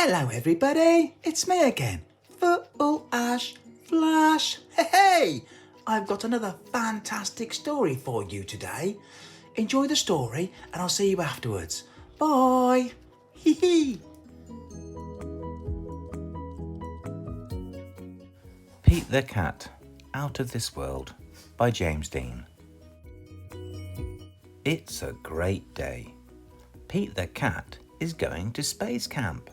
Hello everybody, it's me again, Football Ash Flash. Hey, I've got another fantastic story for you today. Enjoy the story and I'll see you afterwards. Bye. Hee hee. Pete the Cat, Out of This World by James Dean. It's a great day. Pete the Cat is going to space camp.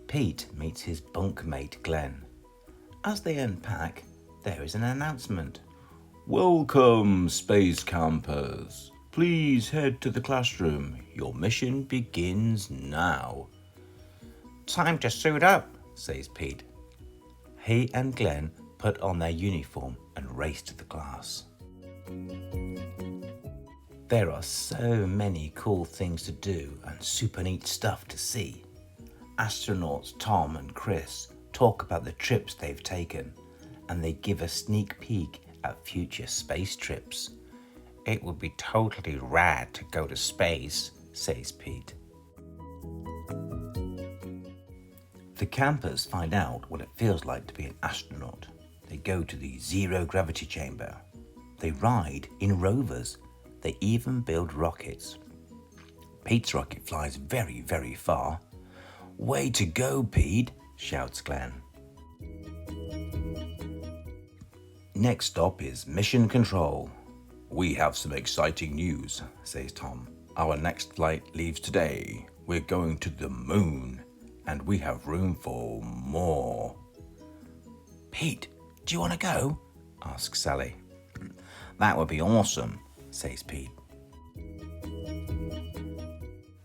Pete meets his bunkmate Glenn. As they unpack, there is an announcement. Welcome, space campers. Please head to the classroom. Your mission begins now. Time to suit up, says Pete. He and Glenn put on their uniform and race to the class. There are so many cool things to do and super neat stuff to see. Astronauts Tom and Chris talk about the trips they've taken, and they give a sneak peek at future space trips. It would be totally rad to go to space, says Pete. The campers find out what it feels like to be an astronaut. They go to the zero gravity chamber. They ride in rovers. They even build rockets. Pete's rocket flies very, very far. Way to go, Pete, shouts Glenn. Next stop is Mission Control. We have some exciting news, says Tom. Our next flight leaves today. We're going to the moon, and we have room for more. Pete, do you want to go? Asks Sally. That would be awesome, says Pete.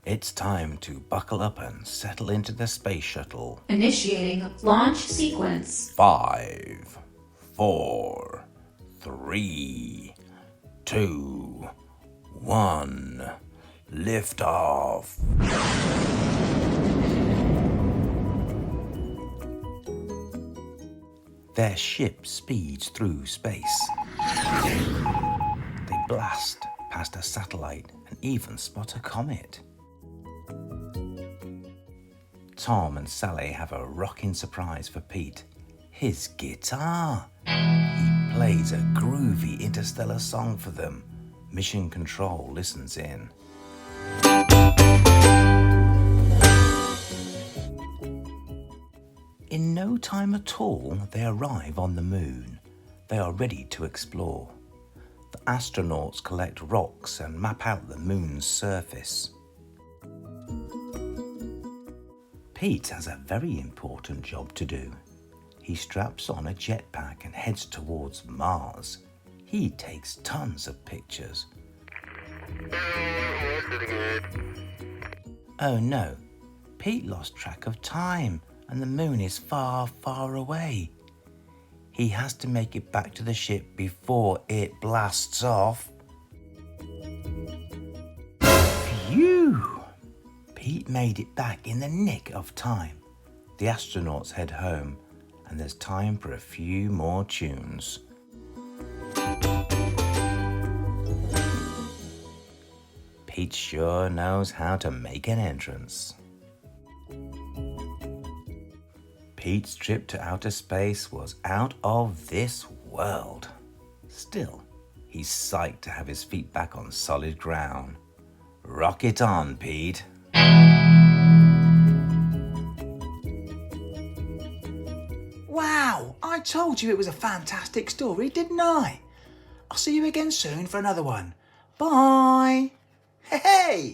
It's time to buckle up and settle into the space shuttle. Initiating launch sequence. 5, 4, 3, 2, 1. Lift off. Their ship speeds through space. They blast past a satellite and even spot a comet. Tom and Sally have a rocking surprise for Pete. His guitar. He plays a groovy interstellar song for them. Mission Control listens in. In no time at all, they arrive on the moon. They are ready to explore. The astronauts collect rocks and map out the moon's surface. Pete has a very important job to do. He straps on a jetpack and heads towards Mars. He takes tons of pictures. Oh no, Pete lost track of time and the moon is far, far away. He has to make it back to the ship before it blasts off. Phew! Pete made it back in the nick of time. The astronauts head home, and there's time for a few more tunes. Pete sure knows how to make an entrance. Pete's trip to outer space was out of this world. Still, he's psyched to have his feet back on solid ground. Rock it on, Pete. Wow, I told you it was a fantastic story, didn't I? I'll see you again soon for another one. Bye. Hey!